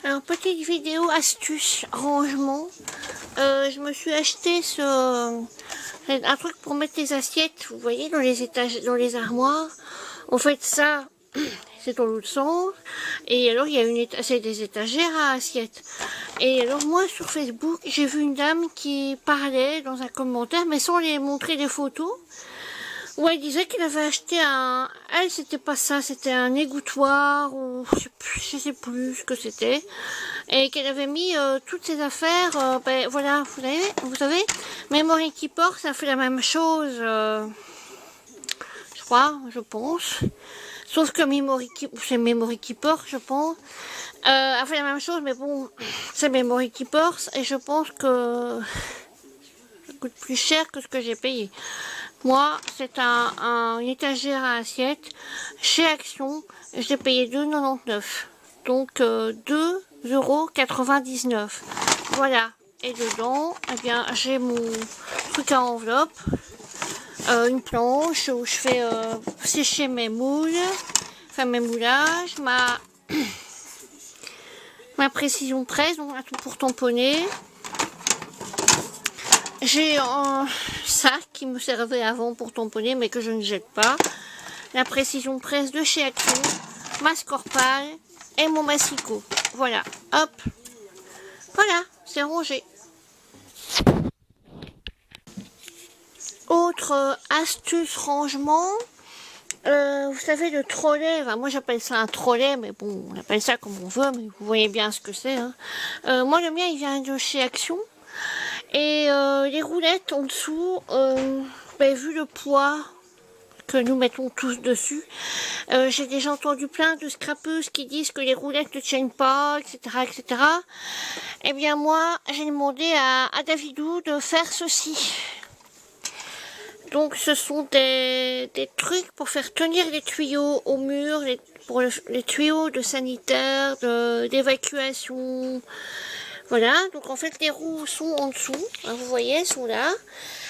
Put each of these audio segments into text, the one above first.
Alors, petite vidéo astuce rangement. Je me suis acheté un truc pour mettre les assiettes, vous voyez, dans les étages, dans les armoires. En fait, ça, c'est dans l'autre sens. Et alors, il y a c'est des étagères à assiettes. Et alors, moi, sur Facebook, j'ai vu une dame qui parlait dans un commentaire, mais sans les montrer des photos. Ouais, elle disait qu'elle avait acheté elle, c'était pas ça, c'était un égouttoir, ou je sais plus ce que c'était. Et qu'elle avait mis toutes ses affaires, ben voilà, vous savez, Memory Keeper, ça fait la même chose, je pense. Sauf que c'est Memory Keeper, je pense. A fait la même chose, mais bon, c'est Memory Keeper, et je pense que ça coûte plus cher que ce que j'ai payé. Moi, c'est une étagère à assiettes chez Action. Je l'ai payé 2,99 €. Donc 2,99 €. Voilà. Et dedans, eh bien, j'ai mon truc à enveloppe. Une planche où je fais sécher mes moules. Enfin, mes moulages. Ma précision presse, donc un truc pour tamponner. J'ai un sac qui me servait avant pour tamponner, mais que je ne jette pas. La précision presse de chez Action, ma Scorpal et mon massicot. Voilà, hop. Voilà, c'est rangé. Autre astuce rangement. Vous savez, le trolley, enfin, moi j'appelle ça un trolley, mais bon, on appelle ça comme on veut, mais vous voyez bien ce que c'est. Hein. Moi, le mien, il vient de chez Action. Et les roulettes en dessous, ben, vu le poids que nous mettons tous dessus, j'ai déjà entendu plein de scrapeuses qui disent que les roulettes ne tiennent pas, etc., etc. Eh bien moi, j'ai demandé à Davidou de faire ceci. Donc ce sont des trucs pour faire tenir les tuyaux au mur, pour les tuyaux de sanitaire, d'évacuation. Voilà, donc en fait les roues sont en dessous, hein, vous voyez, elles sont là.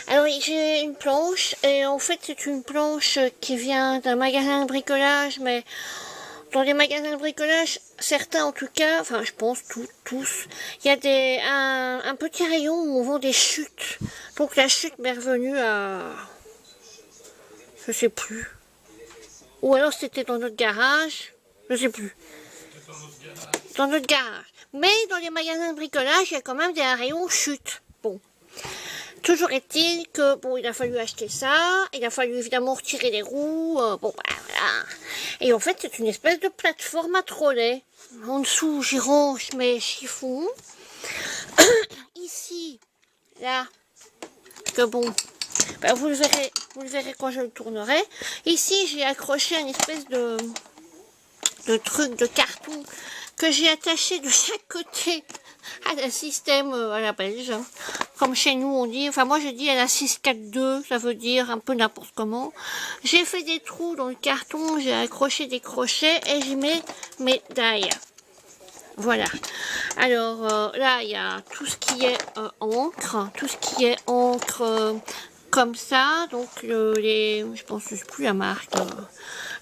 Alors j'ai une planche, et en fait c'est une planche qui vient d'un magasin de bricolage, mais dans les magasins de bricolage, certains en tout cas, enfin je pense tous, il y a un petit rayon où on vend des chutes. Donc la chute m'est revenue à... je sais plus. Ou alors c'était dans notre garage, je sais plus. Dans notre garage. Mais dans les magasins de bricolage, il y a quand même des rayons chute. Bon. Toujours est-il que, bon, il a fallu acheter ça. Il a fallu évidemment retirer les roues. Bon, bah, voilà. Et en fait, c'est une espèce de plateforme à trolley. En dessous, j'y range mes chiffons. Ici, là, que bon, bah, vous le verrez quand je le tournerai. Ici, j'ai accroché une espèce de truc de carton que j'ai attaché de chaque côté à la système à la belge, hein. Comme chez nous on dit, enfin moi je dis à la 642, ça veut dire un peu n'importe comment. J'ai fait des trous dans le carton, j'ai accroché des crochets et j'y mets mes dailles. Voilà. Alors là il y a tout ce qui est encre, comme ça, donc je pense que c'est plus la marque,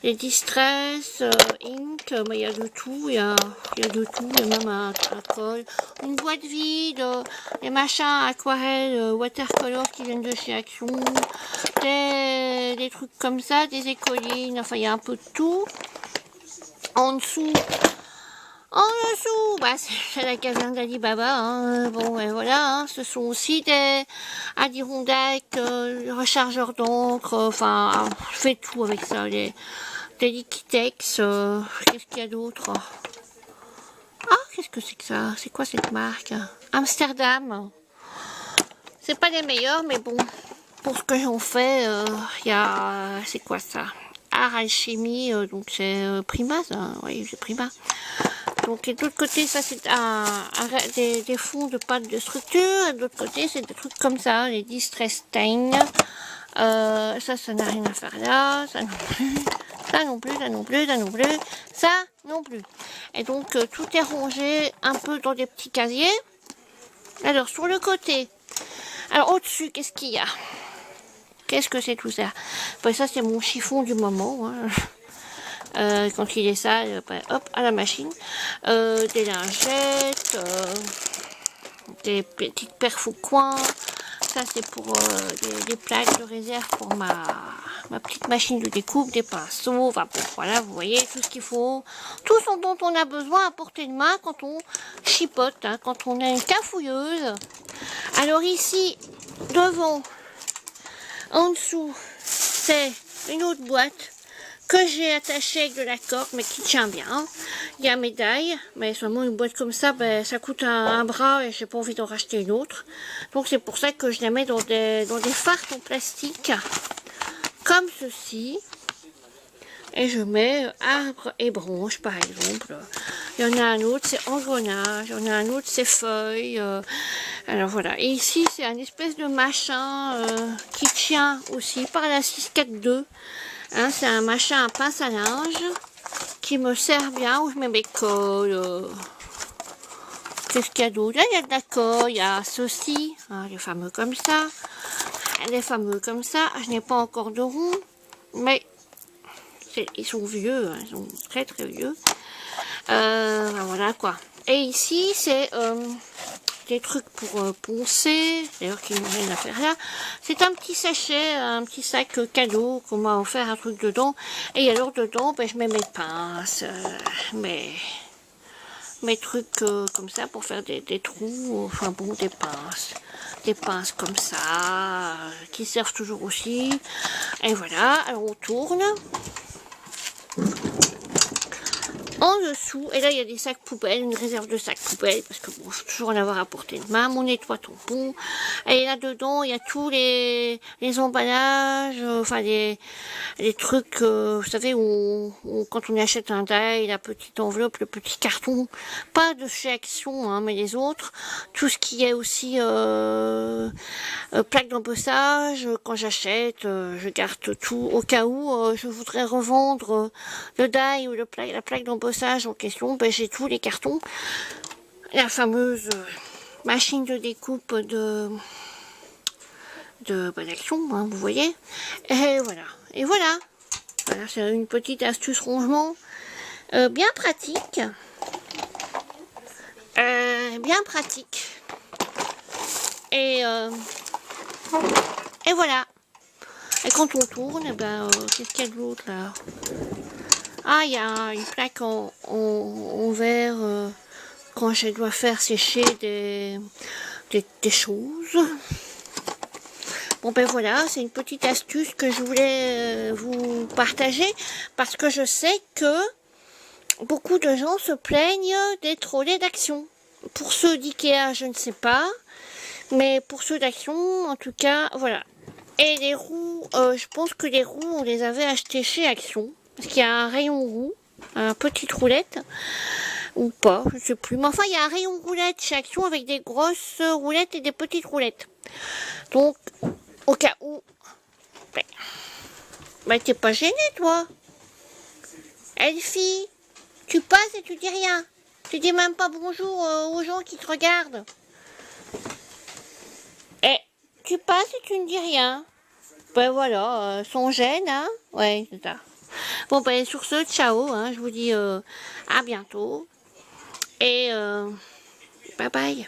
les Distress, Ink, mais il y a de tout, il y a de tout, il y a même un colle, une boîte vide, les machins aquarelles, watercolor qui viennent de chez Action, des trucs comme ça, des écolines, enfin il y a un peu de tout. En dessous, bah, c'est la caserne d'Alibaba, hein. Bon, et voilà, hein. Ce sont aussi des Adirondack, rechargeurs d'encre, enfin, je fais tout avec ça, des Liquitex, qu'est-ce qu'il y a d'autre? Ah, qu'est-ce que c'est que ça? C'est quoi cette marque? Amsterdam. C'est pas les meilleurs, mais bon, pour ce que j'en fais, il y a, c'est quoi ça? Art Alchimie, donc c'est Prima, ça, oui, c'est Prima. Donc, et de l'autre côté, ça c'est des fonds de pâte de structure. Et de l'autre côté, c'est des trucs comme ça, les Distress Stain. Ça n'a rien à faire là. Ça non plus. Ça non plus, ça non plus, ça non plus. Ça non plus. Et donc, tout est rangé un peu dans des petits casiers. Alors, sur le côté. Alors, au-dessus, qu'est-ce qu'il y a? Qu'est-ce que c'est tout ça? Ben, ça, c'est mon chiffon du moment. Hein. Quand il est sale, ben, hop, à la machine. Des lingettes, des petites perfs au coin. Ça, c'est pour des plaques de réserve pour ma petite machine de découpe, des pinceaux. Enfin, bon, voilà, vous voyez, tout ce qu'il faut. Tout ce dont on a besoin à portée de main quand on chipote, hein, quand on est une cafouilleuse. Alors ici, devant, en dessous, c'est une autre boîte que j'ai attachée avec de la corde, mais qui tient bien. Il y a médaille, mais seulement une boîte comme ça, ben, ça coûte un bras et j'ai pas envie d'en racheter une autre. Donc c'est pour ça que je la mets dans des fardes en plastique, comme ceci. Et je mets arbre et branche, par exemple. Il y en a un autre, c'est engrenage. Il y en a un autre, c'est feuilles. Alors voilà. Et ici, c'est un espèce de machin qui tient aussi par la 642. Hein, c'est un machin à pince à linge qui me sert bien, où je mets mes cols. Qu'est-ce qu'il y a d'autre? Là, il y a de la colle, il y a ceci, hein, les fameux comme ça. Les fameux comme ça. Je n'ai pas encore de rond, mais ils sont vieux, hein, ils sont très très vieux. Voilà quoi. Et ici, c'est des trucs pour poncer, d'ailleurs qui n'ont rien à faire là. C'est un petit sachet, un petit sac cadeau qu'on m'a offert, un truc dedans. Et alors dedans, ben, je mets mes pinces, mes trucs comme ça pour faire des trous, enfin bon, des pinces comme ça, qui servent toujours aussi. Et voilà, alors on tourne. En dessous, et là il y a des sacs poubelles, une réserve de sacs poubelles, parce que bon, je peux toujours en avoir à portée de main, mon nettoie tampon. Et là-dedans, il y a tous les emballages, enfin les trucs, vous savez, où quand on achète un die, la petite enveloppe, le petit carton, pas de chez Action, hein, mais les autres, tout ce qui est aussi plaque d'embossage, quand j'achète, je garde tout, au cas où je voudrais revendre le die ou la plaque d'embossage en question, ben, j'ai tous les cartons, la fameuse machine de découpe d'Action, hein, vous voyez, et voilà, c'est une petite astuce rangement bien pratique, et voilà. Et quand on tourne, ben, qu'est-ce qu'il y a de l'autre là? Ah, il y a une plaque en verre quand je dois faire sécher des choses. Bon ben voilà, c'est une petite astuce que je voulais vous partager parce que je sais que beaucoup de gens se plaignent des trolleys d'Action. Pour ceux d'Ikea, je ne sais pas, mais pour ceux d'Action, en tout cas, voilà. Et les roues, je pense que les roues, on les avait achetées chez Action. Parce qu'il y a un rayon roue, une petite roulette, ou pas, je ne sais plus. Mais enfin, il y a un rayon roulette chez Action avec des grosses roulettes et des petites roulettes. Donc, au cas où... Ben t'es pas gênée, toi? Elfie, tu passes et tu dis rien. Tu dis même pas bonjour aux gens qui te regardent. Eh, tu passes et tu ne dis rien. Ben voilà, sans gêne, hein? Ouais, c'est ça. Bon ben sur ce, ciao, hein, je vous dis à bientôt et bye bye.